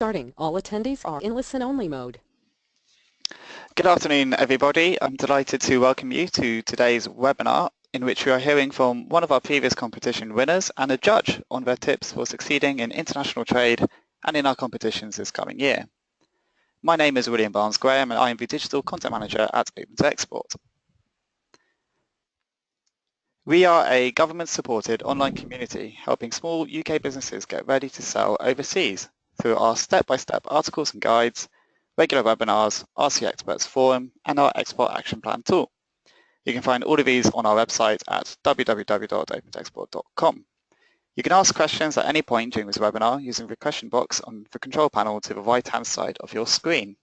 Starting. All attendees are in listen-only mode. Good afternoon, everybody. I'm delighted to welcome you to today's webinar, in which we are hearing from one of our previous competition winners and a judge on their tips for succeeding in international trade and in our competitions this coming year. My name is William Barnes-Graham and I am the Digital Content Manager at Open to Export. We are a government-supported online community helping small UK businesses get ready to sell overseas through our step-by-step articles and guides, regular webinars, RC Experts Forum, and our Export Action Plan tool. You can find all of these on our website at www.opentoexport.com. You can ask questions at any point during this webinar using the question box on the control panel to the right-hand side of your screen.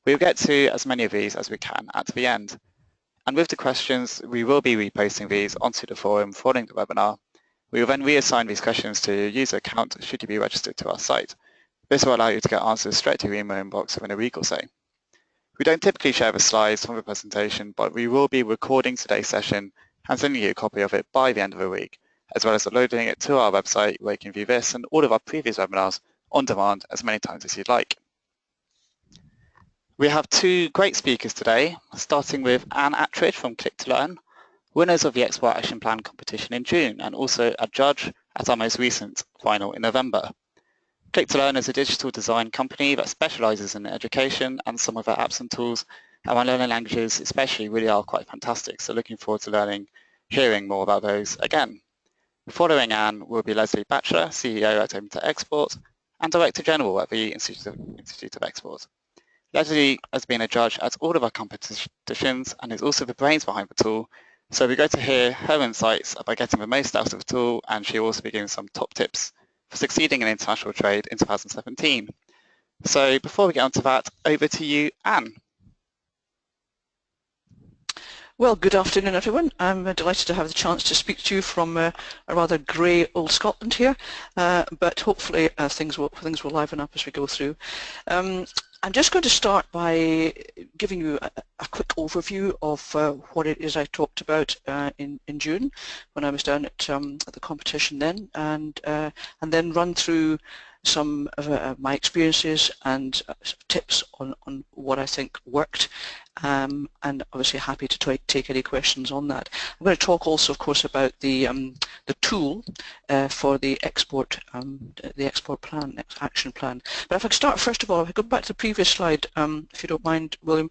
We will get to as many of these as we can at the end. And with the questions, we will be reposting these onto the forum following the webinar. We will then reassign these questions to your user account should you be registered to our site. This will allow you to get answers straight to your email inbox within a week or so. We don't typically share the slides from the presentation, but we will be recording today's session and sending you a copy of it by the end of the week, as well as uploading it to our website where you can view this and all of our previous webinars on demand as many times as you'd like. We have two great speakers today, starting with Anne Attridge from Click to Learn, winners of the Export Action Plan competition in June and also a judge at our most recent final in November. Click to Learn is a digital design company that specialises in education, and some of our apps and tools around learning languages especially really are quite fantastic, so looking forward to hearing more about those again. Following Anne will be Lesley Batchelor, CEO at Open to Export and Director General at the Institute of Export. Lesley has been a judge at all of our competitions and is also the brains behind the tool, so we're going to hear her insights about getting the most out of the tool, and she'll also be giving some top tips for succeeding in international trade in 2017. So before we get on to that, over to you, Anne. Well, good afternoon, everyone. I'm delighted to have the chance to speak to you from a rather grey old Scotland here, but hopefully things will liven up as we go through. I'm just going to start by giving you a quick overview of what it is I talked about in June when I was down at the competition then, and then run through some of my experiences and tips on what I think worked, and obviously happy to take any questions on that. I'm going to talk also, of course, about the tool for the export plan, action plan. But if I could start first of all, if I go back to the previous slide, if you don't mind, William.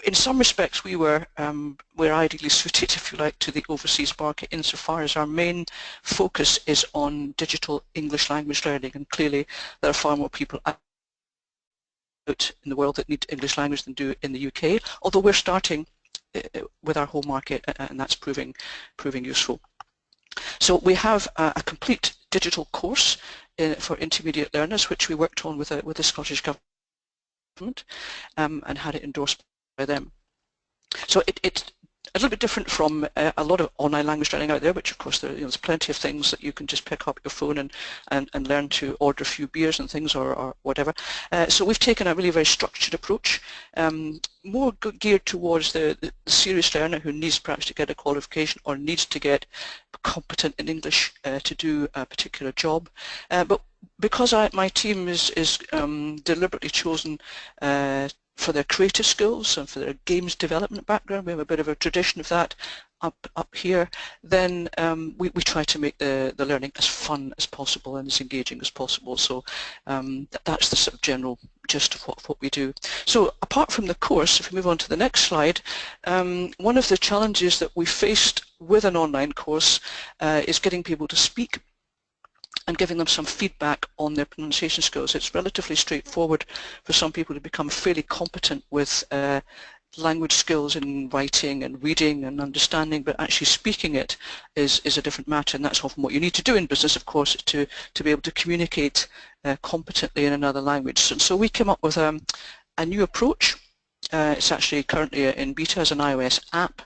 In some respects, we're ideally suited, if you like, to the overseas market insofar as our main focus is on digital English language learning, and clearly there are far more people out in the world that need English language than do in the UK, although we're starting with our home market, and that's proving useful. So we have a complete digital course for intermediate learners, which we worked on with the Scottish Government and had it endorsed by them. So it's a little bit different from a lot of online language learning out there, which of course there's plenty of things that you can just pick up your phone and learn to order a few beers and things or whatever. So we've taken a really very structured approach, more geared towards the serious learner who needs perhaps to get a qualification or needs to get competent in English to do a particular job. But because my team is deliberately chosen for their creative skills and for their games development background, we have a bit of a tradition of that up here, then we try to make the learning as fun as possible and as engaging as possible. So that's the sort of general gist of what we do. So apart from the course, if we move on to the next slide, one of the challenges that we faced with an online course is getting people to speak and giving them some feedback on their pronunciation skills. It's relatively straightforward for some people to become fairly competent with language skills in writing and reading and understanding, but actually speaking it is a different matter, and that's often what you need to do in business, of course, to be able to communicate competently in another language. And so we came up with a new approach. It's actually currently in beta as an iOS app,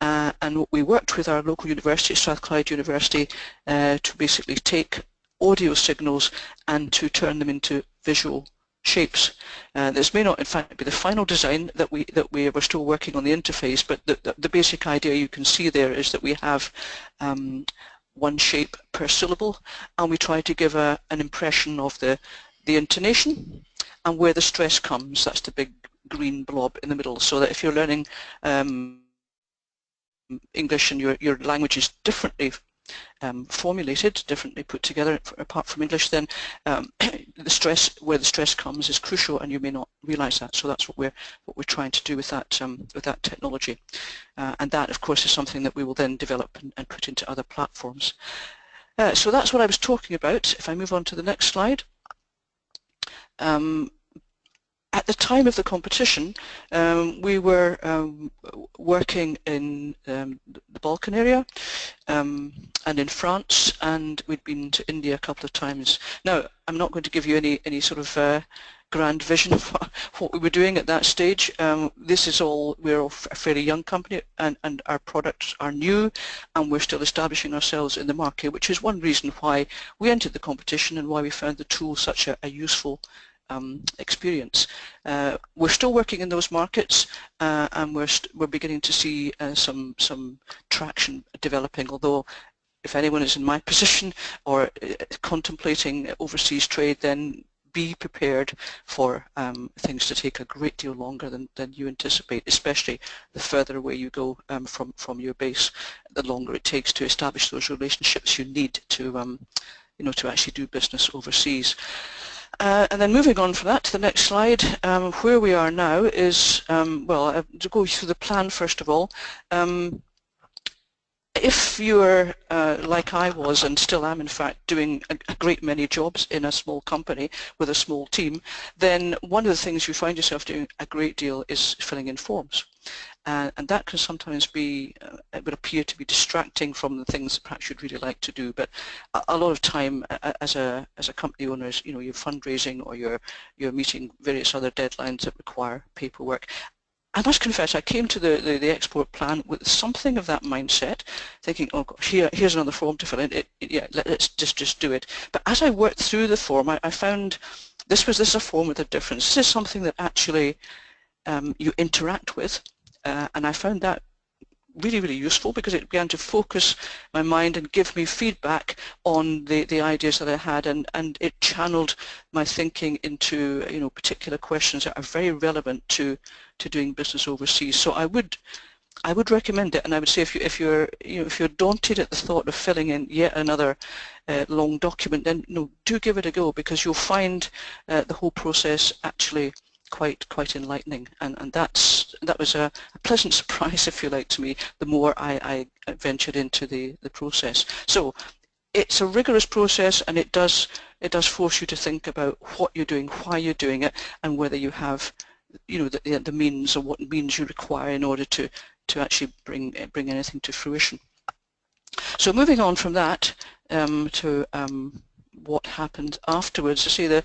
and we worked with our local university, Strathclyde University, to basically take audio signals and to turn them into visual shapes. This may not in fact be the final design that we were still working on the interface, but the basic idea you can see there is that we have one shape per syllable, and we try to give an impression of the the intonation, and where the stress comes. That's the big green blob in the middle, so that if you're learning English and your language is differently formulated, differently put together apart from English, then where the stress comes is crucial, and you may not realise that. So that's what we're trying to do with that technology, and that of course is something that we will then develop and put into other platforms. So that's what I was talking about. If I move on to the next slide. At the time of the competition, we were working in the Balkan area and in France, and we'd been to India a couple of times. Now, I'm not going to give you any sort of grand vision of what we were doing at that stage. This is all, we're a fairly young company, and our products are new, and we're still establishing ourselves in the market, which is one reason why we entered the competition and why we found the tool such a useful experience. We're still working in those markets, and we're beginning to see some traction developing, although if anyone is in my position or contemplating overseas trade, then be prepared for things to take a great deal longer than you anticipate, especially the further away you go from your base. The longer it takes to establish those relationships you need to to actually do business overseas. And then moving on from that to the next slide, where we are now is, well, to go through the plan first of all. If you're like I was, and still am in fact, doing a great many jobs in a small company with a small team, then one of the things you find yourself doing a great deal is filling in forms. And that can sometimes be, it would appear to be distracting from the things that perhaps you'd really like to do. But a lot of time as a company owner, you're fundraising or you're meeting various other deadlines that require paperwork. I must confess, I came to the export plan with something of that mindset, thinking, oh gosh, here's another form to fill in. Yeah, let's just do it. But as I worked through the form, I found this is a form with a difference. This is something that actually you interact with. And I found that really, really useful, because it began to focus my mind and give me feedback on the ideas that I had, and it channeled my thinking into particular questions that are very relevant to doing business overseas. So I would recommend it, and I would say if you're daunted at the thought of filling in yet another long document, then do give it a go, because you'll find the whole process actually quite enlightening, and that was a pleasant surprise, if you like, to me, the more I ventured into the process. So it's a rigorous process, and it does force you to think about what you're doing, why you're doing it, and whether you have the means, or what means you require in order to actually bring anything to fruition. So moving on from that to what happened afterwards, to see the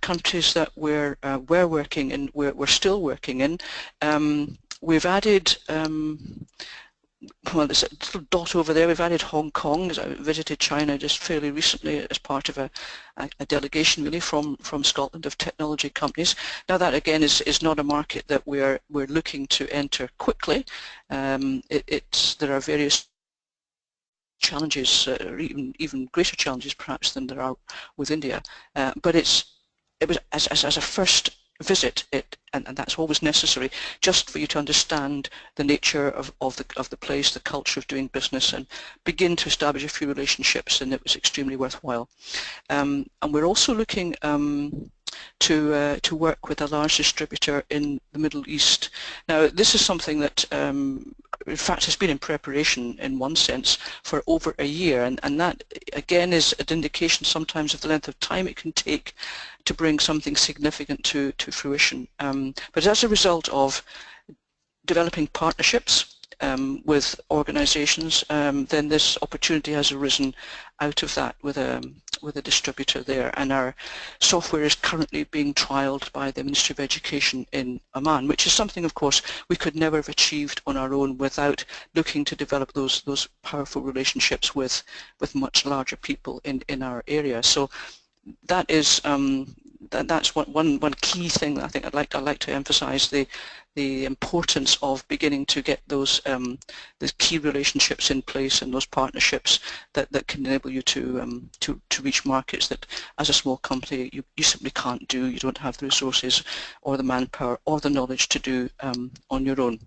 countries that we're working in, we're still working in. We've added, well, there's a little dot over there. We've added Hong Kong. I visited China just fairly recently as part of a delegation, really, from Scotland, of technology companies. Now that again is not a market that we're looking to enter quickly. There are various challenges, even greater challenges perhaps than there are with India, but it was as a first visit, and that's always necessary, just for you to understand the nature of the place, the culture of doing business, and begin to establish a few relationships, and it was extremely worthwhile. And we're also looking to work with a large distributor in the Middle East. Now this is something that in fact has been in preparation in one sense for over a year, and that again is an indication sometimes of the length of time it can take to bring something significant to fruition. But as a result of developing partnerships with organizations, then this opportunity has arisen out of that with a distributor there, and our software is currently being trialled by the Ministry of Education in Oman, which is something, of course, we could never have achieved on our own without looking to develop those powerful relationships with much larger people in our area. So that is that's one key thing that I think I'd like to emphasise, the importance of beginning to get those the key relationships in place and those partnerships that can enable you to reach markets that as a small company you simply can't do. You don't have the resources or the manpower or the knowledge to do on your own.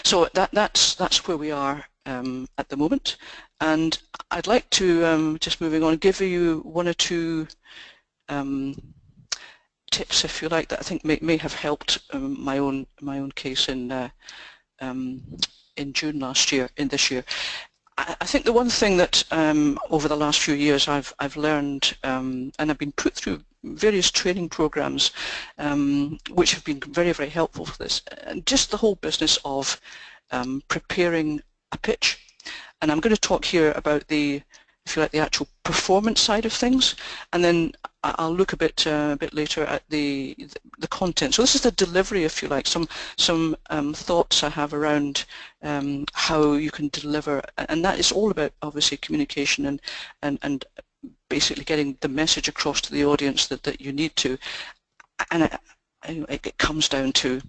So that's where we are at the moment, and I'd like to just moving on, give you one or two tips, if you like, that I think may have helped my own case in June this year. I think the one thing that over the last few years I've learned, and I've been put through various training programs which have been very, very helpful for this, and just the whole business of preparing a pitch. And I'm going to talk here about the, if you like, the actual performance side of things, and then I'll look a bit later at the content. So this is the delivery, if you like, some thoughts I have around how you can deliver, and that is all about obviously communication and basically getting the message across to the audience that you need to, and it comes down to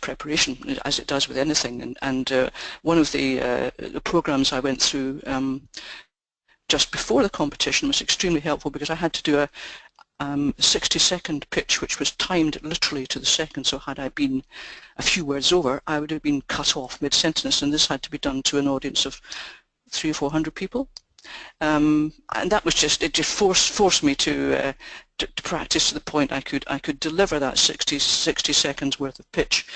preparation, as it does with anything. And one of the programs I went through just before the competition was extremely helpful, because I had to do a 60-second pitch which was timed literally to the second. So had I been a few words over, I would have been cut off mid-sentence, and this had to be done to an audience of 300 or 400 people. And that was just, it just forced me to practice to the point I could deliver that 60 seconds worth of pitch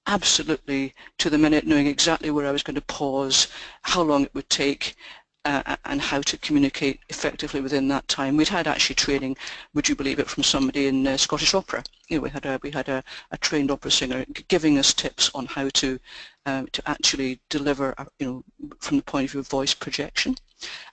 absolutely to the minute, knowing exactly where I was going to pause, how long it would take, and how to communicate effectively within that time. We'd had actually training, would you believe it, from somebody in Scottish Opera. You know, we had a trained opera singer giving us tips on how to actually deliver, from the point of view of voice projection,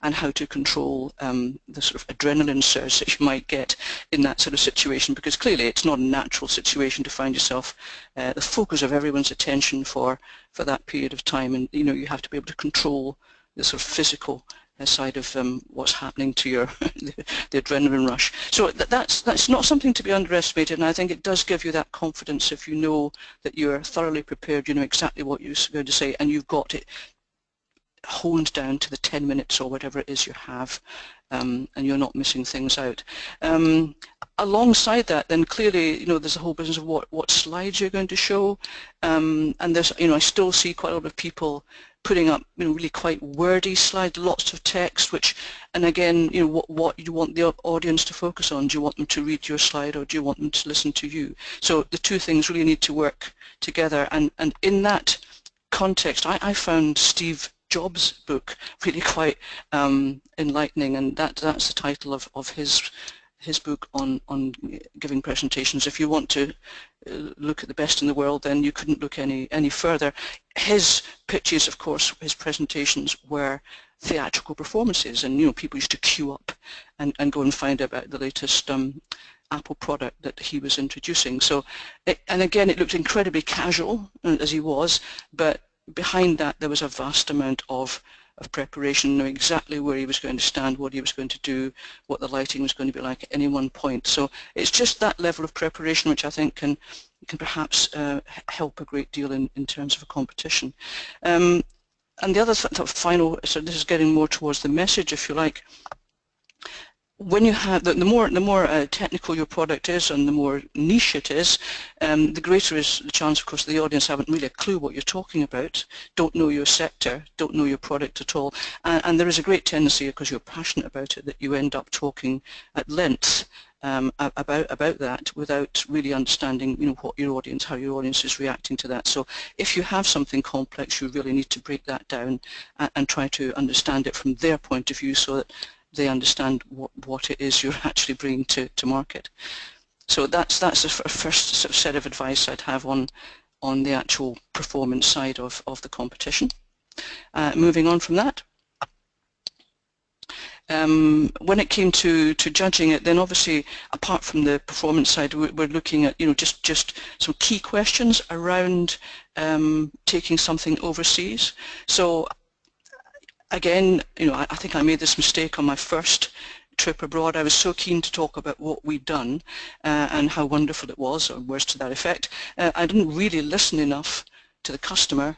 and how to control the sort of adrenaline surge that you might get in that sort of situation, because clearly it's not a natural situation to find yourself the focus of everyone's attention for that period of time, and you have to be able to control the sort of physical side of what's happening to your the adrenaline rush. So that's not something to be underestimated, and I think it does give you that confidence if you know that you're thoroughly prepared, you know exactly what you're going to say, and you've got it honed down to the 10 minutes or whatever it is you have, and you're not missing things out. Alongside that, then clearly, there's a whole business of what slides you're going to show, and there's, I still see quite a lot of people putting up, really quite wordy slides, lots of text, which, and again, what you want the audience to focus on. Do you want them to read your slide, or do you want them to listen to you? So the two things really need to work together, and in that context, I found Steve Jobs' book really quite enlightening, and that's the title of his book on giving presentations. If you want to look at the best in the world, then you couldn't look any further. His pitches, of course, his presentations were theatrical performances, and people used to queue up and go and find out about the latest Apple product that he was introducing. So, and again, it looked incredibly casual, as he was, but behind that there was a vast amount of preparation, knowing exactly where he was going to stand, what he was going to do, what the lighting was going to be like at any one point. So it's just that level of preparation which I think can perhaps help a great deal in terms of a competition. And the other final, so this is getting more towards the message, if you like. When you have the more technical your product is and the more niche it is, the greater is the chance, of course, the audience haven't really a clue what you're talking about, don't know your sector, don't know your product at all, and there is a great tendency, because you're passionate about it, that you end up talking at length about that without really understanding, what your audience, how your audience is reacting to that. So if you have something complex, you really need to break that down and try to understand it from their point of view, so that they understand what it is you're actually bringing to market. So that's the first sort of set of advice I'd have on the actual performance side of the competition. Moving on from that, when it came to judging it, then obviously apart from the performance side, we're looking at just some key questions around taking something overseas. So again, I think I made this mistake on my first trip abroad, I was so keen to talk about what we'd done and how wonderful it was, or words to that effect. I didn't really listen enough to the customer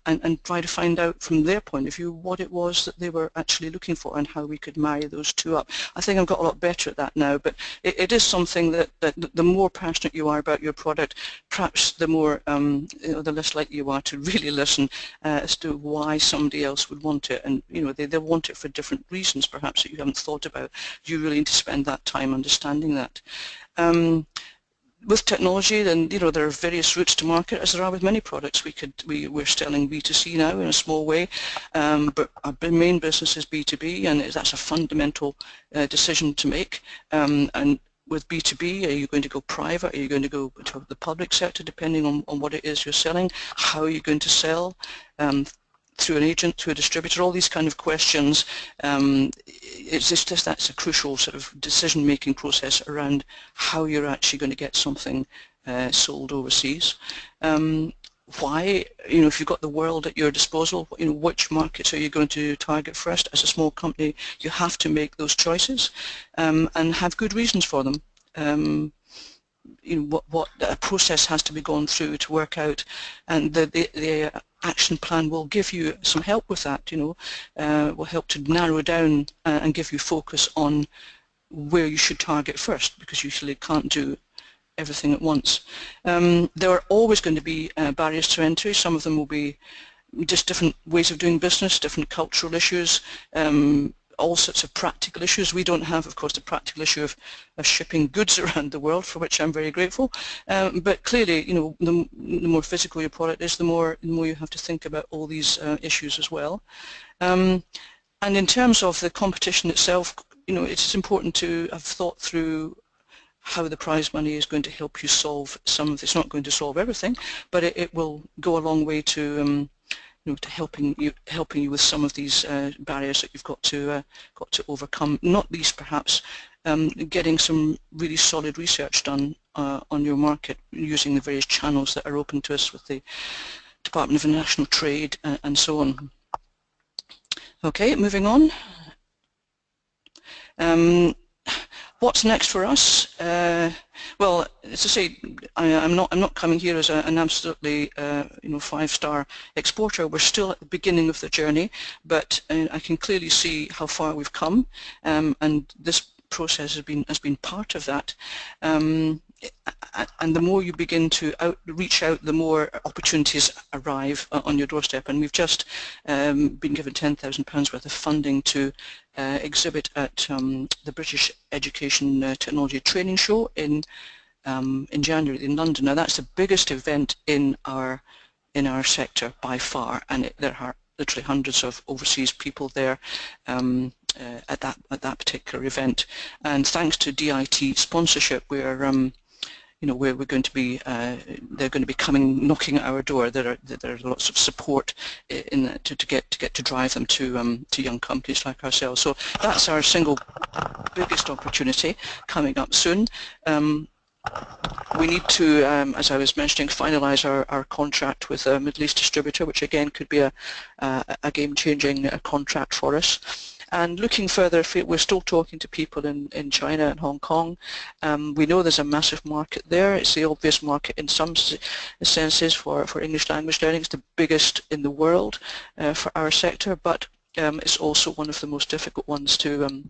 and try to find out from their point of view what it was that they were actually looking for and how we could marry those two up. I think I've got a lot better at that now, but it is something that the more passionate you are about your product, perhaps the more the less likely you are to really listen as to why somebody else would want it. And they'll want it for different reasons perhaps that you haven't thought about. You really need to spend that time understanding that. With technology, then there are various routes to market, as there are with many products. We're selling B2C now in a small way, but our main business is B2B, and that's a fundamental decision to make. And with B2B, are you going to go private? Are you going to go to the public sector, depending on what it is you're selling? How are you going to sell? Through an agent, through a distributor, all these kind of questions. It's just that's a crucial sort of decision-making process around how you're actually going to get something sold overseas. Why, if you've got the world at your disposal, which markets are you going to target first? As a small company, you have to make those choices and have good reasons for them. What a process has to be gone through to work out, and the action plan will give you some help with that. Will help to narrow down and give you focus on where you should target first, because you usually can't do everything at once. There are always going to be barriers to entry. Some of them will be just different ways of doing business, different cultural issues, all sorts of practical issues. We don't have, of course, the practical issue of shipping goods around the world, for which I'm very grateful. But clearly, the more physical your product is, the more you have to think about all these issues as well. And in terms of the competition itself, it's important to have thought through how the prize money is going to help you solve some of this. It's not going to solve everything, but it will go a long way to to helping you with some of these barriers that you've got to overcome. Not least, perhaps, getting some really solid research done on your market using the various channels that are open to us with the Department of International Trade and so on. Okay, moving on. What's next for us? Well, as I say, I'm not coming here as an absolutely five-star exporter. We're still at the beginning of the journey, but I can clearly see how far we've come, and this process has been part of that. And the more you begin to reach out, the more opportunities arrive on your doorstep. And we've just been given £10,000 worth of funding to exhibit at the British Education Technology Training Show in January in London. Now that's the biggest event in our sector by far, and there are literally hundreds of overseas people there at that particular event. And thanks to DIT sponsorship, we're going to be they're going to be coming knocking at our door. There are lots of support to get to drive them to young companies like ourselves. So that's our single biggest opportunity coming up soon. We need to, as I was mentioning, finalise our contract with a Middle East distributor, which again could be a game-changing contract for us. And looking further afield, we're still talking to people in China and Hong Kong. We know there's a massive market there. It's the obvious market in some senses for English language learning. It's the biggest in the world for our sector, but it's also one of the most difficult ones to,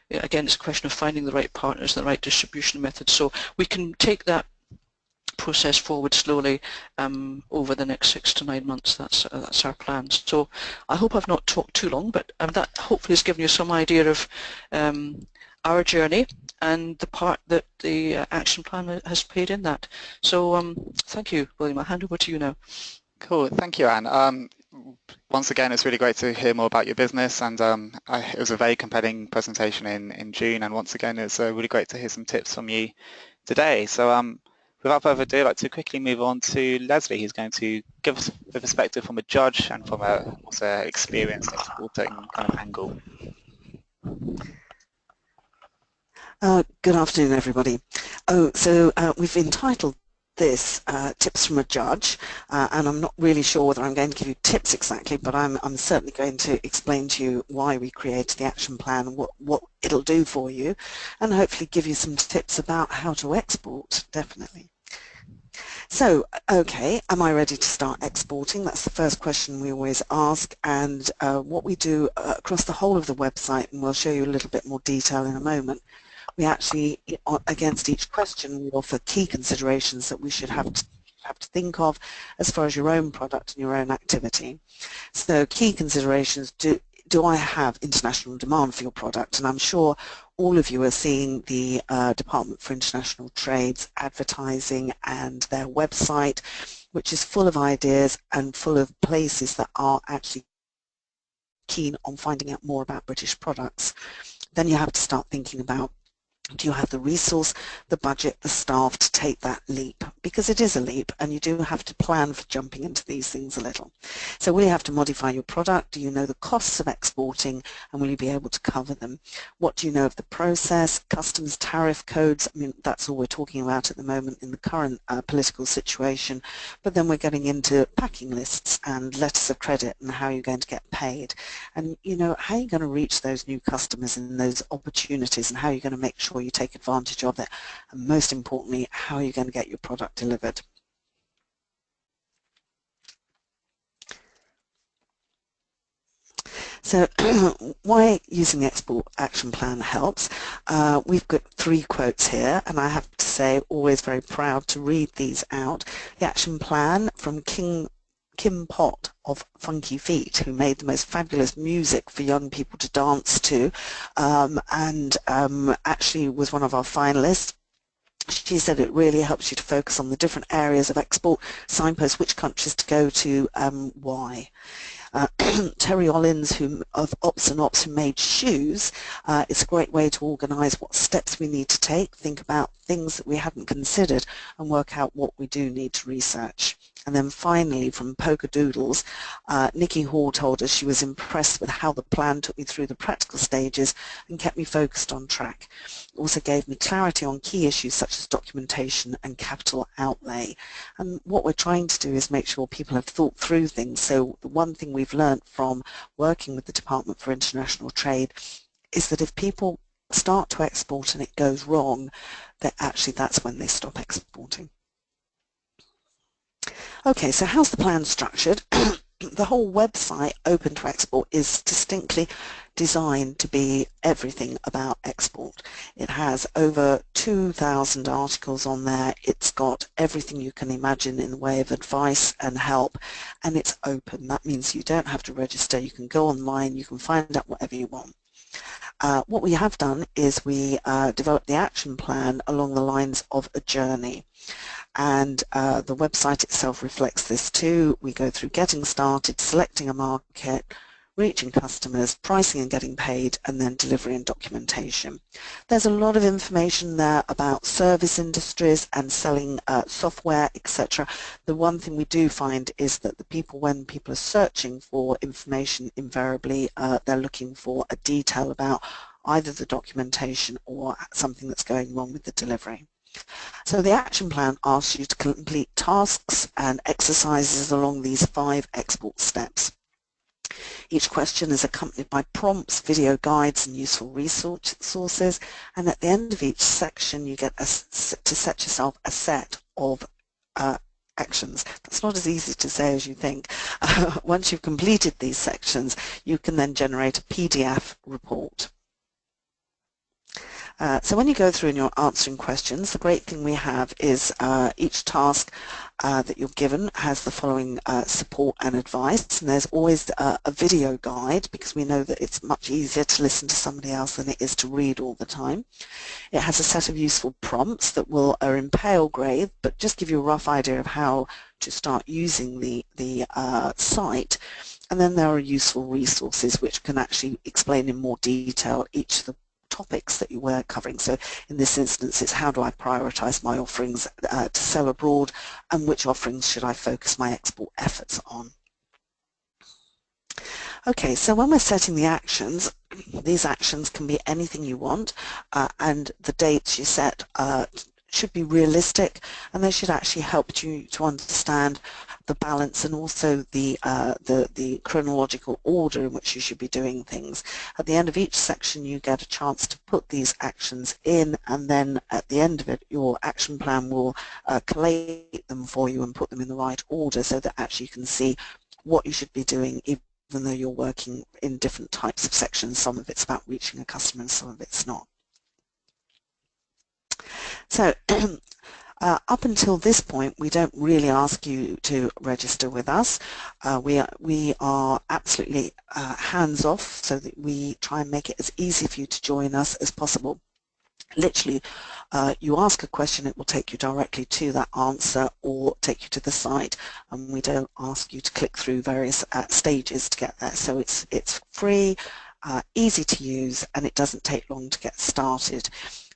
again, it's a question of finding the right partners and the right distribution methods. So we can take that process forward slowly over the next 6 to 9 months. That's our plans. So I hope I've not talked too long, but that hopefully has given you some idea of our journey and the part that the action plan has played in that. So thank you, William. I'll hand over to you now. Cool, thank you, Anne. Once again, it's really great to hear more about your business, and it was a very compelling presentation in June, and once again it's really great to hear some tips from you today. So without further ado, I'd like to quickly move on to Lesley, who's going to give us a perspective from a judge and from a also experienced exporting kind of angle. Good afternoon, everybody. So we've entitled this, tips from a judge, and I'm not really sure whether I'm going to give you tips exactly, but I'm certainly going to explain to you why we created the action plan and what it'll do for you, and hopefully give you some tips about how to export, definitely. So, okay, am I ready to start exporting? That's the first question we always ask, and what we do across the whole of the website, and we'll show you a little bit more detail in a moment, we actually, against each question, we offer key considerations that we should have to think of as far as your own product and your own activity. So key considerations, do I have international demand for your product? And I'm sure all of you are seeing the Department for International Trade's advertising and their website, which is full of ideas and full of places that are actually keen on finding out more about British products. Then you have to start thinking about, do you have the resource, the budget, the staff to take that leap? Because it is a leap, and you do have to plan for jumping into these things a little. So will you have to modify your product? Do you know the costs of exporting, and will you be able to cover them? What do you know of the process, customs, tariff codes? I mean, that's all we're talking about at the moment in the current political situation. But then we're getting into packing lists and letters of credit and how you're going to get paid. And, you know, how are you going to reach those new customers and those opportunities, and how are you going to make sure you take advantage of it, and most importantly, how are you going to get your product delivered? So why using the Export Action Plan helps, we've got 3 quotes here, and I have to say, always very proud to read these out. The Action Plan from Kim Pott of Funky Feet, who made the most fabulous music for young people to dance to, and actually was one of our finalists. She said it really helps you to focus on the different areas of export, signposts, which countries to go to, why. Terry Ollins, of Ops and Ops, who made shoes, it's a great way to organise what steps we need to take, think about things that we hadn't considered, and work out what we do need to research. And then finally, from Polka Doodles, Nikki Hall told us she was impressed with how the plan took me through the practical stages and kept me focused on track. It also gave me clarity on key issues such as documentation and capital outlay. And what we're trying to do is make sure people have thought through things. So the one thing we've learned from working with the Department for International Trade is that if people start to export and it goes wrong, that actually that's when they stop exporting. Okay, so how's the plan structured? The whole website, Open to Export, is distinctly designed to be everything about export. It has over 2,000 articles on there. It's got everything you can imagine in the way of advice and help, and it's open. That means you don't have to register. You can go online, you can find out whatever you want. What we have done is we developed the action plan along the lines of a journey. And the website itself reflects this too. We go through getting started, selecting a market, reaching customers, pricing and getting paid, and then delivery and documentation. There's a lot of information there about service industries and selling software, etc. The one thing we do find is that when people are searching for information, invariably they're looking for a detail about either the documentation or something that's going wrong with the delivery. So the action plan asks you to complete tasks and exercises along these 5 export steps. Each question is accompanied by prompts, video guides and useful resources, and at the end of each section you get to set yourself a set of actions. That's not as easy to say as you think. Once you've completed these sections, you can then generate a PDF report. So when you go through and you're answering questions, the great thing we have is each task that you're given has the following support and advice, and there's always a video guide, because we know that it's much easier to listen to somebody else than it is to read all the time. It has a set of useful prompts that are in pale grey, but just give you a rough idea of how to start using the site. And then there are useful resources which can actually explain in more detail each of the topics that you were covering. So in this instance, it's how do I prioritize my offerings to sell abroad, and which offerings should I focus my export efforts on. Okay, so when we're setting the actions, these actions can be anything you want, and the dates you set should be realistic, and they should actually help you to understand the balance and also the chronological order in which you should be doing things. At the end of each section you get a chance to put these actions in, and then at the end of it your action plan will collate them for you and put them in the right order so that actually you can see what you should be doing, even though you're working in different types of sections. Some of it's about reaching a customer and some of it's not. So up until this point, we don't really ask you to register with us. We are absolutely hands-off, so that we try and make it as easy for you to join us as possible. Literally, you ask a question, it will take you directly to that answer or take you to the site, and we don't ask you to click through various stages to get there. So it's free, easy to use, and it doesn't take long to get started.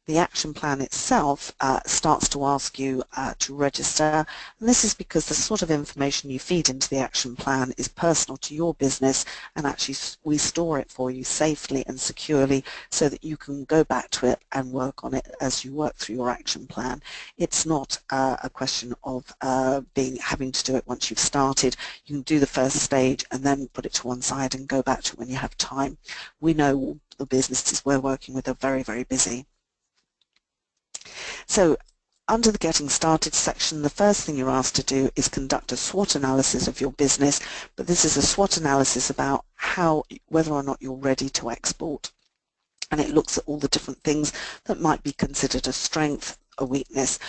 The action plan itself starts to ask you to register, and this is because the sort of information you feed into the action plan is personal to your business, and actually we store it for you safely and securely so that you can go back to it and work on it as you work through your action plan. It's not a question of having to do it once you've started. You can do the first stage and then put it to one side and go back to it when you have time. We know the businesses we're working with are very, very busy. So under the Getting Started section, the first thing you're asked to do is conduct a SWOT analysis of your business, but this is a SWOT analysis about whether or not you're ready to export. And it looks at all the different things that might be considered a strength, a weakness,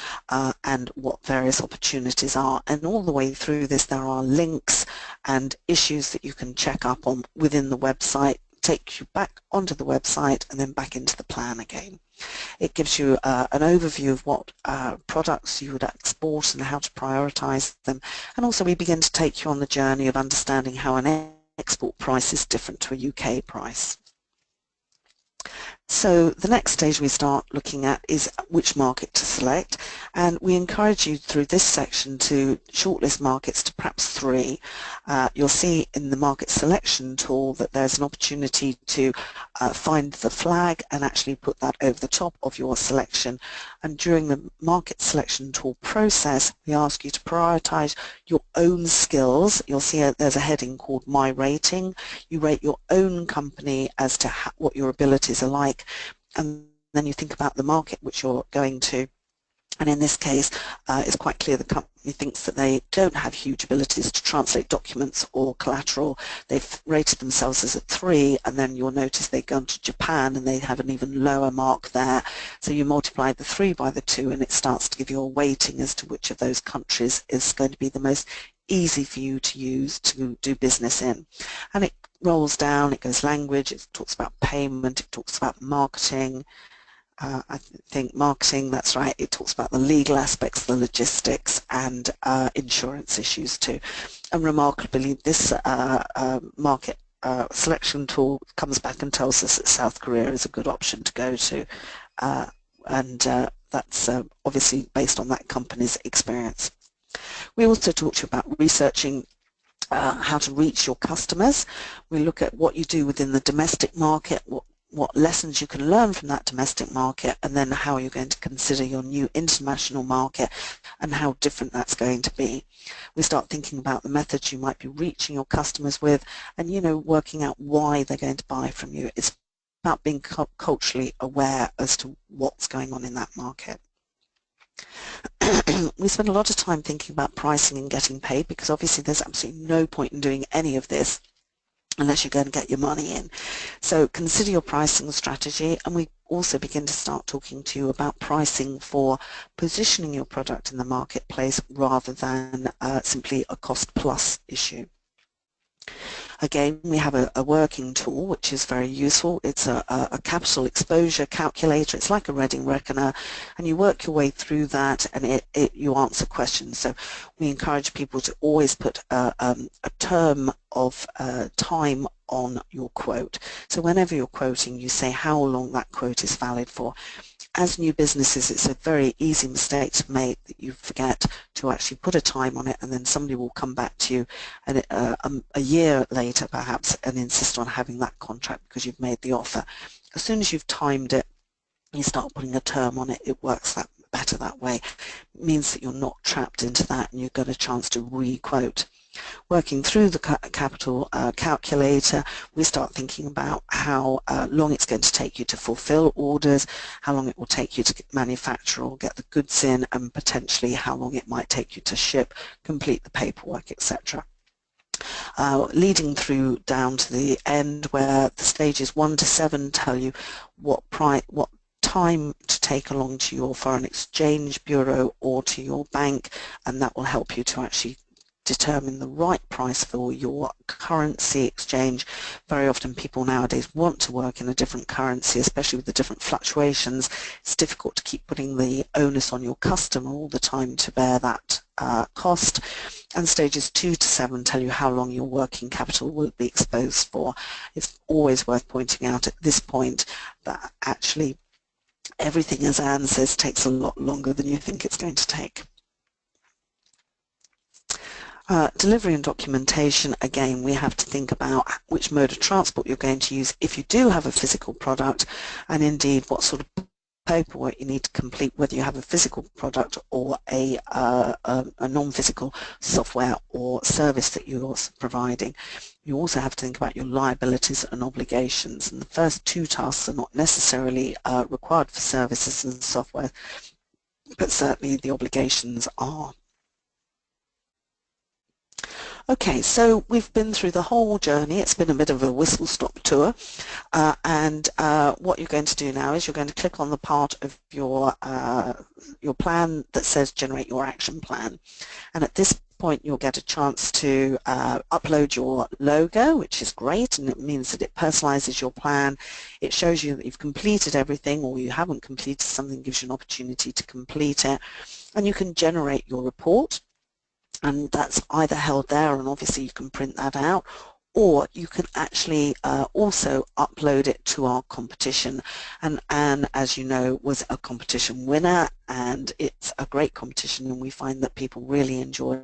and what various opportunities are. And all the way through this there are links and issues that you can check up on within the website, take you back onto the website and then back into the plan again. It gives you an overview of what products you would export and how to prioritize them, and also we begin to take you on the journey of understanding how an export price is different to a UK price. So the next stage we start looking at is which market to select, and we encourage you through this section to shortlist markets to perhaps 3. You'll see in the market selection tool that there's an opportunity to find the flag and actually put that over the top of your selection, and during the market selection tool process we ask you to prioritize your own skills. You'll see there's a heading called My Rating. You rate your own company as to what your abilities are like, and then you think about the market which you're going to, and in this case it's quite clear the company thinks that they don't have huge abilities to translate documents or collateral. They've rated themselves as a 3, and then you'll notice they go to Japan and they have an even lower mark there. So you multiply the 3 by the 2 and it starts to give you a weighting as to which of those countries is going to be the most easy for you to use to do business in. And it rolls down, it goes language, it talks about payment, it talks about marketing. I think marketing, that's right, it talks about the legal aspects, the logistics, and insurance issues too. And remarkably, this market selection tool comes back and tells us that South Korea is a good option to go to, and that's obviously based on that company's experience. We also talk to you about researching how to reach your customers. We look at what you do within the domestic market, what lessons you can learn from that domestic market, and then how you're going to consider your new international market and how different that's going to be. We start thinking about the methods you might be reaching your customers with, and working out why they're going to buy from you. It's about being culturally aware as to what's going on in that market. We spend a lot of time thinking about pricing and getting paid, because obviously there's absolutely no point in doing any of this unless you're going to get your money in. So consider your pricing strategy, and we also begin to start talking to you about pricing for positioning your product in the marketplace rather than simply a cost plus issue. Again, we have a working tool which is very useful. It's a capital exposure calculator. It's like a Reading reckoner, and you work your way through that, and you answer questions. So we encourage people to always put a term of time on your quote. So whenever you're quoting, you say how long that quote is valid for. As new businesses, it's a very easy mistake to make that you forget to actually put a time on it, and then somebody will come back to you and a year later perhaps and insist on having that contract because you've made the offer. As soon as you've timed it, you start putting a term on it, it works better that way. It means that you're not trapped into that and you've got a chance to re-quote. Working through the capital calculator, we start thinking about how long it's going to take you to fulfill orders, how long it will take you to manufacture or get the goods in, and potentially how long it might take you to ship, complete the paperwork, etc. Leading through down to the end where the stages 1 to 7 tell you what time to take along to your foreign exchange bureau or to your bank, and that will help you to actually determine the right price for your currency exchange. Very often people nowadays want to work in a different currency, especially with the different fluctuations. It's difficult to keep putting the onus on your customer all the time to bear that cost. And stages 2 to 7 tell you how long your working capital will be exposed for. It's always worth pointing out at this point that actually everything, as Anne says, takes a lot longer than you think it's going to take. Delivery and documentation, again, we have to think about which mode of transport you're going to use if you do have a physical product, and indeed what sort of paperwork you need to complete, whether you have a physical product or a non-physical software or service that you're providing. You also have to think about your liabilities and obligations, and the first two tasks are not necessarily required for services and software, but certainly the obligations are. Okay, so we've been through the whole journey. It's been a bit of a whistle-stop tour, and what you're going to do now is you're going to click on the part of your plan that says Generate Your Action Plan, and at this point you'll get a chance to upload your logo, which is great, and it means that it personalizes your plan. It shows you that you've completed everything, or you haven't completed something, gives you an opportunity to complete it, and you can generate your report. And that's either held there, and obviously you can print that out, or you can actually also upload it to our competition. And Anne, as you know, was a competition winner, and it's a great competition, and we find that people really enjoy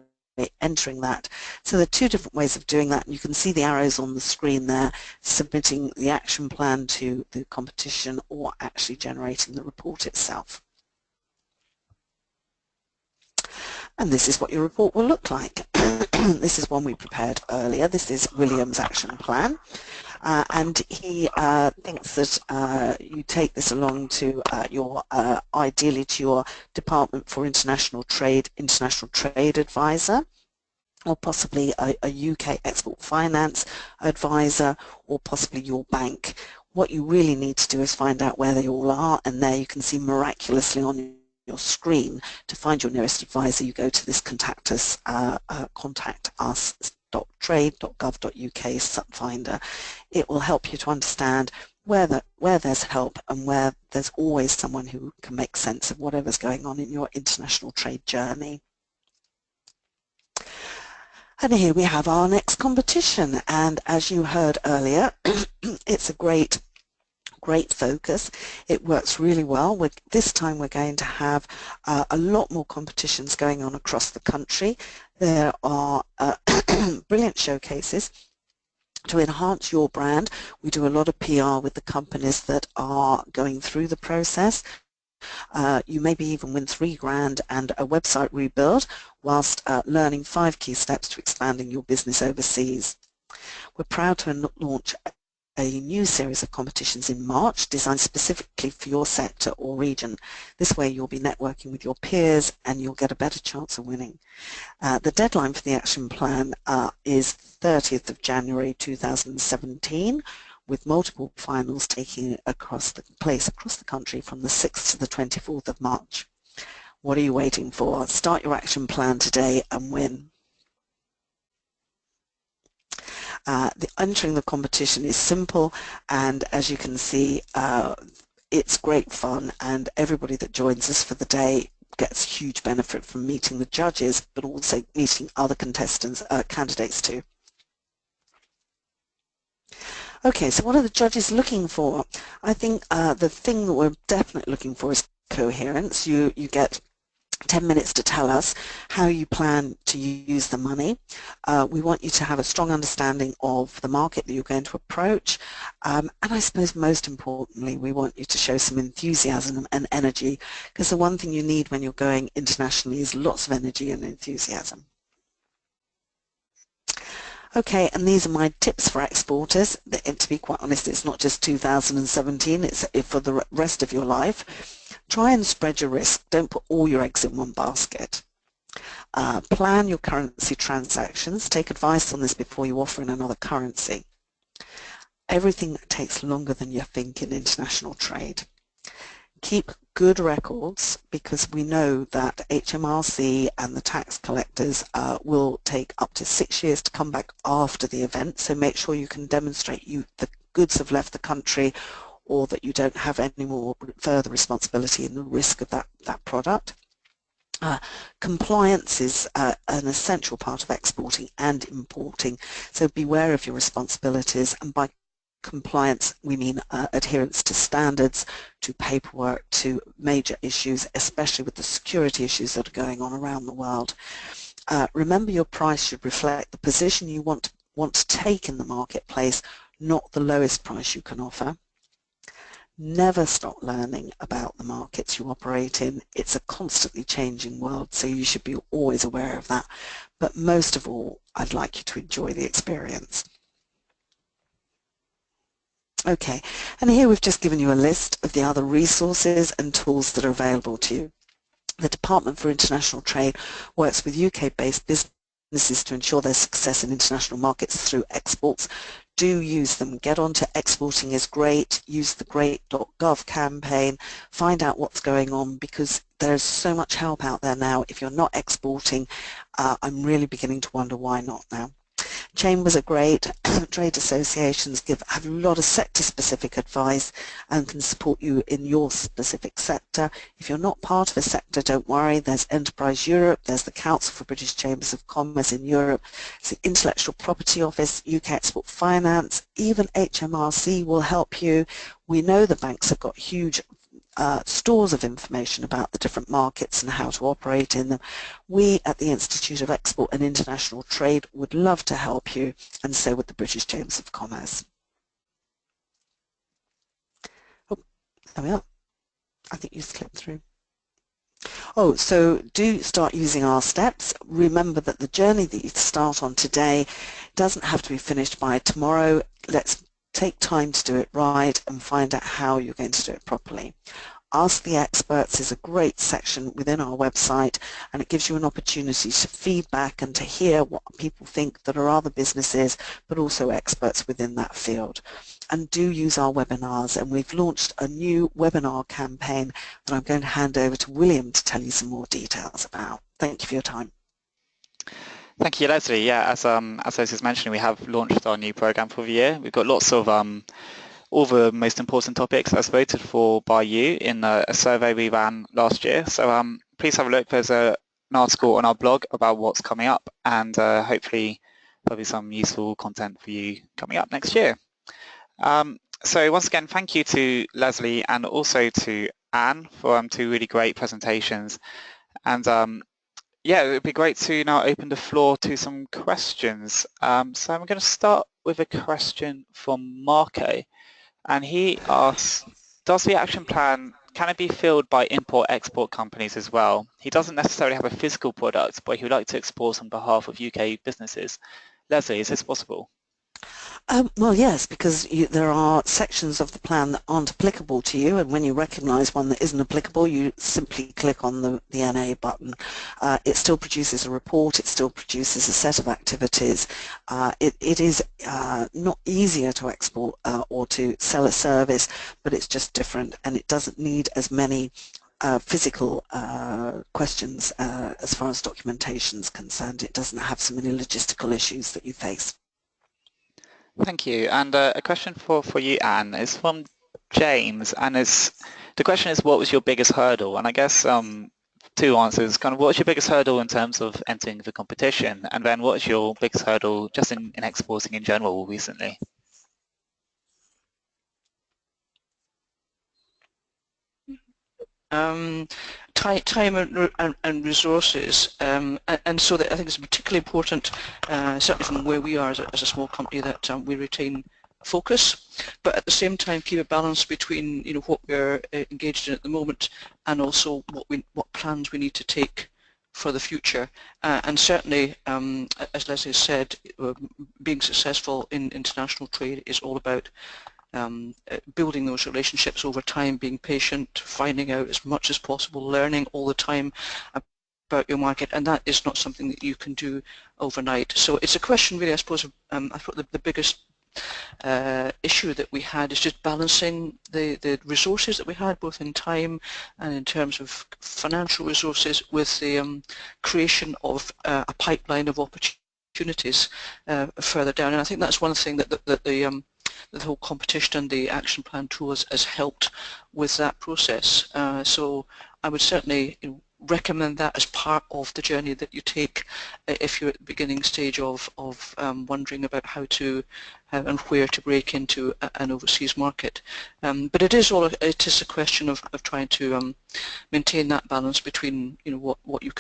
entering that. So there are two different ways of doing that, and you can see the arrows on the screen there, submitting the action plan to the competition or actually generating the report itself. And this is what your report will look like. This is one we prepared earlier. This is William's action plan. And he thinks that you take this along to ideally to your Department for International Trade advisor, or possibly a UK export finance advisor, or possibly your bank. What you really need to do is find out where they all are, and there you can see miraculously on your screen, to find your nearest advisor, you go to this contact us, contactus.trade.gov.uk subfinder. It will help you to understand where there's help and where there's always someone who can make sense of whatever's going on in your international trade journey. And here we have our next competition, and as you heard earlier, it's a great focus. It works really well. This time we're going to have a lot more competitions going on across the country. There are brilliant showcases to enhance your brand. We do a lot of PR with the companies that are going through the process. You maybe even win £3 and a website rebuild whilst learning 5 key steps to expanding your business overseas. We're proud to launch a new series of competitions in March designed specifically for your sector or region. This way you'll be networking with your peers and you'll get a better chance of winning. The deadline for the action plan is 30th of January 2017, with multiple finals taking place across the country from the 6th to the 24th of March. What are you waiting for? Start your action plan today and win. Entering the competition is simple, and as you can see, it's great fun, and everybody that joins us for the day gets huge benefit from meeting the judges, but also meeting other candidates too. Okay, so what are the judges looking for? I think the thing that we're definitely looking for is coherence. You get 10 minutes to tell us how you plan to use the money. We want you to have a strong understanding of the market that you're going to approach, and I suppose most importantly we want you to show some enthusiasm and energy, because the one thing you need when you're going internationally is lots of energy and enthusiasm. Okay, and these are my tips for exporters. And to be quite honest, it's not just 2017, it's for the rest of your life. Try and spread your risk. Don't put all your eggs in one basket. Plan your currency transactions. Take advice on this before you offer in another currency. Everything takes longer than you think in international trade. Keep good records, because we know that HMRC and the tax collectors will take up to 6 years to come back after the event, so make sure you can demonstrate the goods have left the country, or that you don't have any more further responsibility in the risk of that product. Compliance is an essential part of exporting and importing, so beware of your responsibilities, and by compliance we mean adherence to standards, to paperwork, to major issues, especially with the security issues that are going on around the world. Remember, your price should reflect the position you want to take in the marketplace, not the lowest price you can offer. Never stop learning about the markets you operate in. It's a constantly changing world, so you should be always aware of that. But most of all, I'd like you to enjoy the experience. Okay, and here we've just given you a list of the other resources and tools that are available to you. The Department for International Trade works with UK-based businesses to ensure their success in international markets through exports. Do use them. Get on to Exporting is Great. Use the great.gov campaign. Find out what's going on, because there's so much help out there now. If you're not exporting, I'm really beginning to wonder why not now. Chambers are great. Trade associations have a lot of sector-specific advice and can support you in your specific sector. If you're not part of a sector, don't worry. There's Enterprise Europe, there's the Council for British Chambers of Commerce in Europe, it's the Intellectual Property Office, UK Export Finance, even HMRC will help you. We know the banks have got huge stores of information about the different markets and how to operate in them. We at the Institute of Export and International Trade would love to help you, and so would the British Chambers of Commerce. Oh, there we are. I think you slipped through. Oh, so do start using our steps. Remember that the journey that you start on today doesn't have to be finished by tomorrow. Let's take time to do it right and find out how you're going to do it properly. Ask the Experts is a great section within our website, and it gives you an opportunity to feedback and to hear what people think that are other businesses, but also experts within that field. And do use our webinars, and we've launched a new webinar campaign that I'm going to hand over to William to tell you some more details about. Thank you for your time. Thank you, Leslie. Yeah, as Leslie's mentioned, we have launched our new program for the year. We've got lots of all the most important topics as voted for by you in a survey we ran last year. So please have a look. There's an article on our blog about what's coming up, and hopefully there'll be some useful content for you coming up next year. So once again, thank you to Leslie and also to Anne for two really great presentations. And yeah, it would be great to now open the floor to some questions. So I'm going to start with a question from Marco, and he asks, does the action plan, can it be filled by import-export companies as well? He doesn't necessarily have a physical product, but he would like to export on behalf of UK businesses. Leslie, is this possible? Well, yes, because there are sections of the plan that aren't applicable to you, and when you recognise one that isn't applicable, you simply click on the NA button. It still produces a report, it still produces a set of activities. It is not easier to export or to sell a service, but it's just different, and it doesn't need as many physical questions as far as documentation is concerned. It doesn't have so many logistical issues that you face. Thank you. And a question for you, Anne, is from James, and the question is, what was your biggest hurdle? And I guess two answers, kind of what's your biggest hurdle in terms of entering the competition, and then what's your biggest hurdle just in exporting in general recently? time and resources, and so that I think it's particularly important, certainly from where we are as a small company, that we retain focus, but at the same time keep a balance between what we're engaged in at the moment and also what plans we need to take for the future. And certainly, as Lesley said, being successful in international trade is all about building those relationships over time, being patient, finding out as much as possible, learning all the time about your market, and that is not something that you can do overnight. So it's a question really, I suppose, I thought the biggest issue that we had is just balancing the resources that we had, both in time and in terms of financial resources, with the creation of a pipeline of opportunities further down. And I think that's one thing that the whole competition and the action plan tool has helped with that process. So I would certainly recommend that as part of the journey that you take if you're at the beginning stage of wondering about how to and where to break into an overseas market. But it is a question of trying to maintain that balance between what you're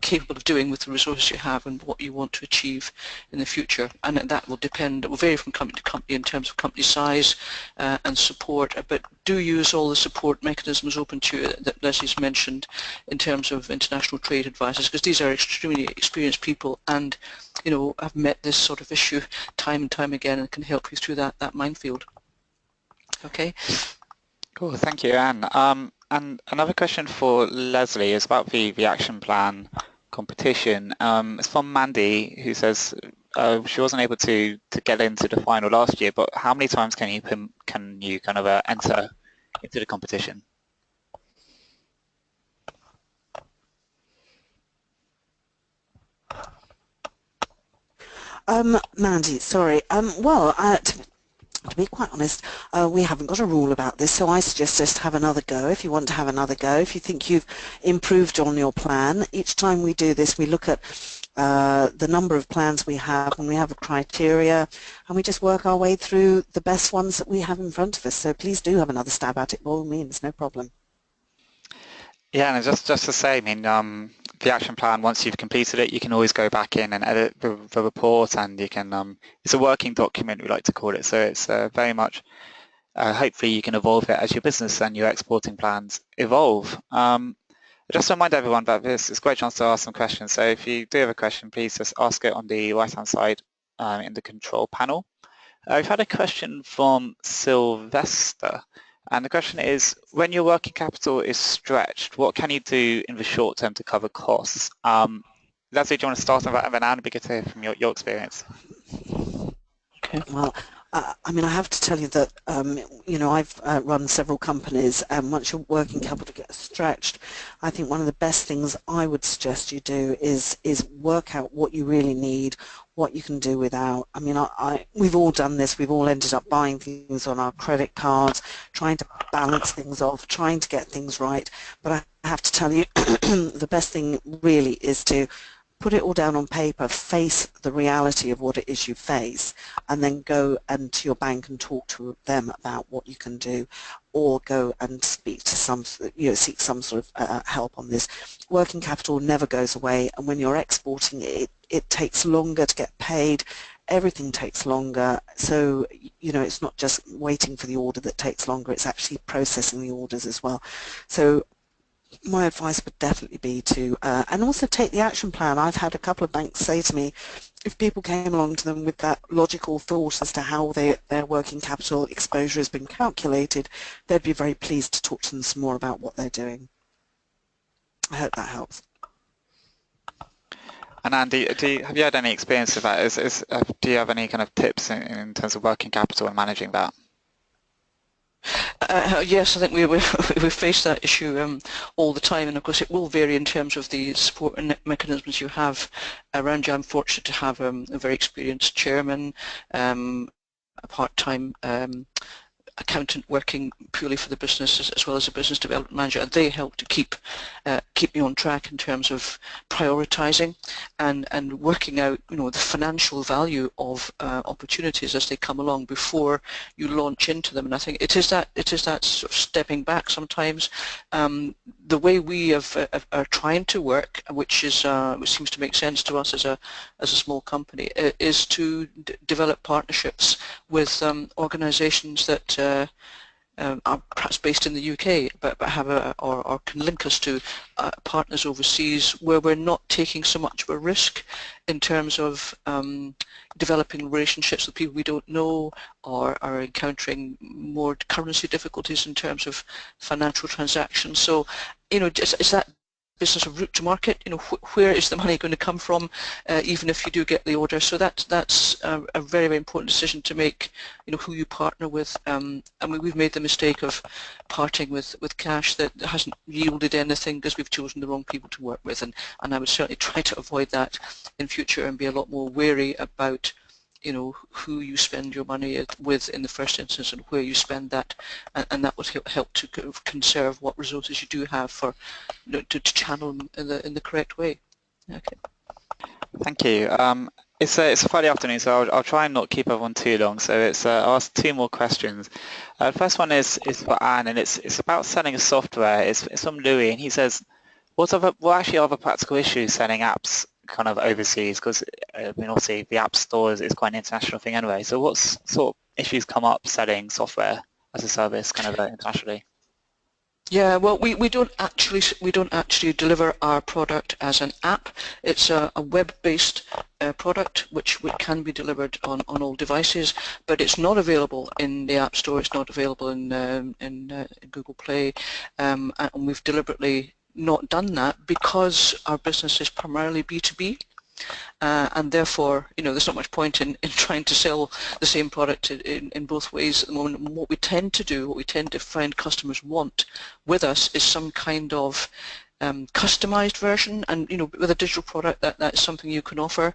capable of doing with the resources you have and what you want to achieve in the future. And that will depend, it will vary from company to company in terms of company size and support, but do use all the support mechanisms open to you that Lesley's mentioned in terms of international trade advisors, because these are extremely experienced people and have met this sort of issue time and time again and can help you through that minefield. Okay. Cool, thank you, Anne. And another question for Lesley is about the action plan competition. It's from Mandy, who says she wasn't able to get into the final last year, but how many times can you kind of enter into the competition? Mandy, sorry. Well, to be quite honest, we haven't got a rule about this, so I suggest just have another go if you want to have another go. If you think you've improved on your plan, each time we do this, we look at the number of plans we have, and we have a criteria, and we just work our way through the best ones that we have in front of us. So please do have another stab at it, by all means, no problem. Yeah, and just to say, I mean, the action plan, once you've completed it, you can always go back in and edit the report, and you can, it's a working document, we like to call it, so it's very much, hopefully you can evolve it as your business and your exporting plans evolve. Just to remind everyone that this is a great chance to ask some questions, so if you do have a question, please just ask it on the right-hand side in the control panel. We've had a question from Sylvester. And the question is, when your working capital is stretched, what can you do in the short term to cover costs? Lesley, do you want to start on that, and then Anne, it'd be good to hear from your experience. Okay. Well, I mean, I have to tell you that, I've run several companies, and once your working capital gets stretched, I think one of the best things I would suggest you do is work out what you really need, what you can do without. I mean, we've all done this. We've all ended up buying things on our credit cards, trying to balance things off, trying to get things right. But I have to tell you, the best thing really is to put it all down on paper, face the reality of what it is you face, and then go to your bank and talk to them about what you can do, or go and speak to seek some sort of help on this. Working capital never goes away, and when you're exporting it takes longer to get paid. Everything takes longer, so it's not just waiting for the order that takes longer, it's actually processing the orders as well. So my advice would definitely be to, and also take the action plan. I've had a couple of banks say to me, if people came along to them with that logical thought as to how their working capital exposure has been calculated, they'd be very pleased to talk to them some more about what they're doing. I hope that helps. And Andy, have you had any experience of that? Do you have any kind of tips in terms of working capital and managing that? Yes, I think we face that issue all the time, and of course it will vary in terms of the support and mechanisms you have around you. I'm fortunate to have a very experienced chairman, a part-time accountant working purely for the business as well as a business development manager, and they help to keep me on track in terms of prioritising and working out, you know, the financial value of opportunities as they come along before you launch into them. And I think it is that sort of stepping back sometimes. The way we are trying to work, which seems to make sense to us as a small company, is to develop partnerships with organisations that are perhaps based in the UK, but have or can link us to partners overseas where we're not taking so much of a risk in terms of developing relationships with people we don't know, or are encountering more currency difficulties in terms of financial transactions. So, you know, it's that business of route to market. You know, where is the money going to come from, even if you do get the order? So that's a very, very important decision to make. You know, who you partner with. I mean, we've made the mistake of parting with cash that hasn't yielded anything because we've chosen the wrong people to work with, and I would certainly try to avoid that in future and be a lot more wary about, you know, who you spend your money with in the first instance and where you spend that, and that would help to conserve what resources you do have for, you know, to channel them in the correct way. Okay. Thank you. It's a Friday afternoon, so I'll try and not keep everyone too long. So I'll ask two more questions. The first one is for Anne, and it's about selling software. It's from Louis, and he says, what actually are the practical issues selling apps kind of overseas? Because I mean, obviously the App Store is quite an international thing anyway. So what sort of issues come up selling software as a service kind of internationally? Yeah, well, we don't actually deliver our product as an app. It's a web-based product which can be delivered on all devices, but it's not available in the App Store. It's not available in Google Play, and we've deliberately not done that because our business is primarily B2B. And therefore, you know, there's not much point in trying to sell the same product in both ways at the moment. And what we tend to find customers want with us is some kind of customized version, and you know, with a digital product that's something you can offer,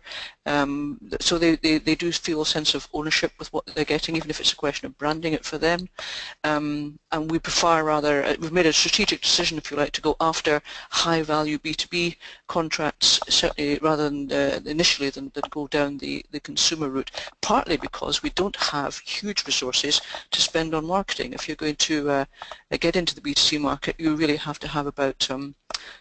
so they do feel a sense of ownership with what they're getting, even if it's a question of branding it for them, and we prefer we've made a strategic decision, if you like, to go after high value B2B contracts, certainly rather than initially than go down the consumer route, partly because we don't have huge resources to spend on marketing. If you're going to get into the B2C market, you really have to have about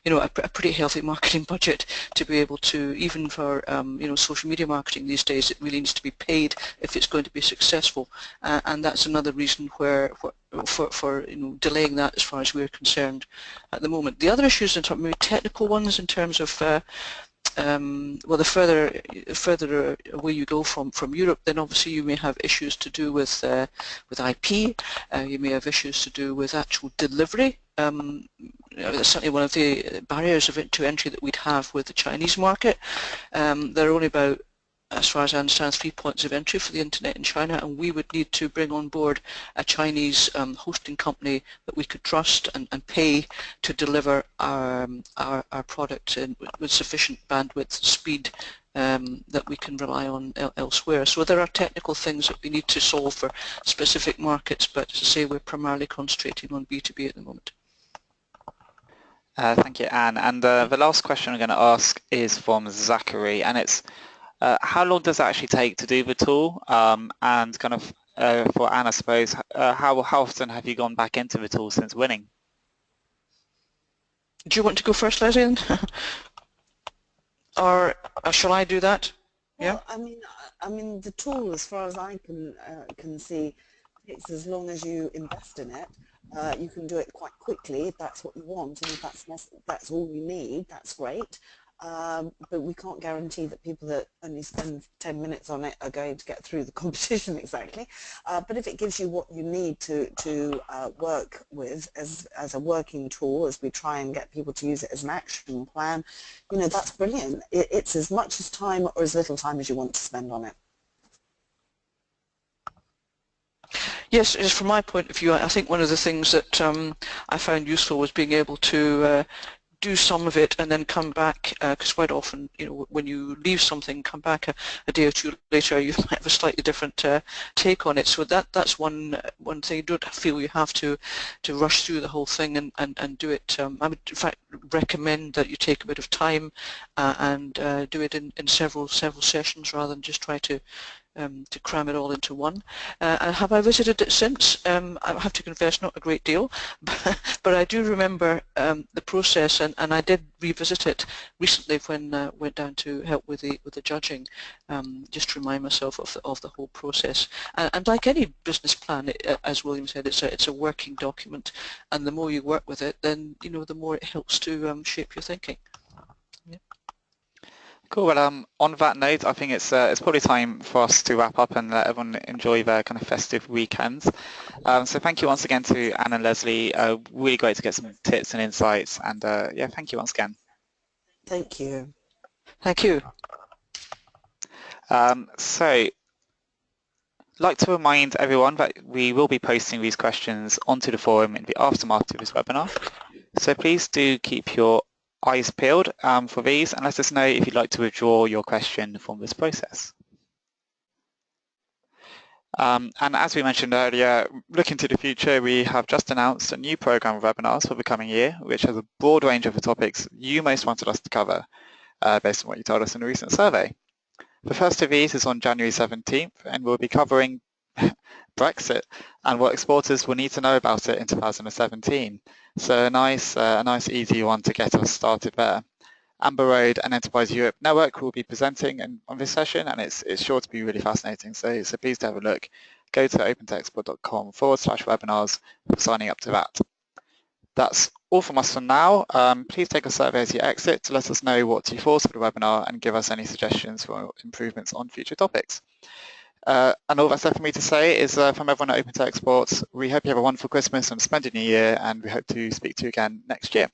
you know, a pretty healthy marketing budget to be able to, even for you know, social media marketing these days, it really needs to be paid if it's going to be successful, and that's another reason for you know, delaying that as far as we're concerned at the moment. The other issues, in terms, maybe technical ones, in terms of well, the further away you go from Europe, then obviously you may have issues to do with IP. You may have issues to do with actual delivery. You know, that's certainly one of the barriers to entry that we'd have with the Chinese market. There are only about, as far as I understand, 3 points of entry for the internet in China, and we would need to bring on board a Chinese hosting company that we could trust and pay to deliver our product with sufficient bandwidth, speed, that we can rely on elsewhere. So there are technical things that we need to solve for specific markets, but as I say, we're primarily concentrating on B2B at the moment. Thank you, Anne. And the last question I'm going to ask is from Zachary, and it's how long does it actually take to do the tool? And kind of for Anne, I suppose, how often have you gone back into the tool since winning? Do you want to go first, Lesley? Or shall I do that? Well, yeah. I mean, the tool, as far as I can see, it's as long as you invest in it. You can do it quite quickly if that's what you want, and if that's all you need, that's great. But we can't guarantee that people that only spend 10 minutes on it are going to get through the competition exactly. But if it gives you what you need to work with as a working tool, as we try and get people to use it as an action plan, you know, that's brilliant. It's as much as time or as little time as you want to spend on it. Yes, from my point of view, I think one of the things that I found useful was being able to do some of it and then come back, because quite often, you know, when you leave something, come back a day or two later, you might have a slightly different take on it. So that's one thing. You don't feel you have to rush through the whole thing and do it. I would in fact recommend that you take a bit of time and do it in several sessions rather than just try to cram it all into one. Have I visited it since? I have to confess, not a great deal, but I do remember the process, and I did revisit it recently when I went down to help with the judging, just to remind myself of the whole process. And like any business plan, as William said, it's a working document, and the more you work with it, then you know the more it helps to shape your thinking. Cool. Well, on that note, I think it's probably time for us to wrap up and let everyone enjoy their kind of festive weekends. So thank you once again to Anne and Lesley. Really great to get some tips and insights. And yeah, thank you once again. Thank you. Thank you. So I'd like to remind everyone that we will be posting these questions onto the forum in the aftermath of this webinar. So please do keep your eyes peeled for these, and let us know if you'd like to withdraw your question from this process. And as we mentioned earlier, looking to the future, we have just announced a new program of webinars for the coming year, which has a broad range of the topics you most wanted us to cover based on what you told us in a recent survey. The first of these is on January 17th, and we'll be covering Brexit and what exporters will need to know about it in 2017. So a nice easy one to get us started there. Amber Road and Enterprise Europe Network will be presenting on this session, and it's sure to be really fascinating. So please have a look. Go to opentextport.com/webinars for signing up to that. That's all from us for now. Please take a survey as you exit to let us know what you thought of the webinar and give us any suggestions for improvements on future topics. And all that's left for me to say is from everyone at Open to Export, we hope you have a wonderful Christmas and splendid New Year, and we hope to speak to you again next year.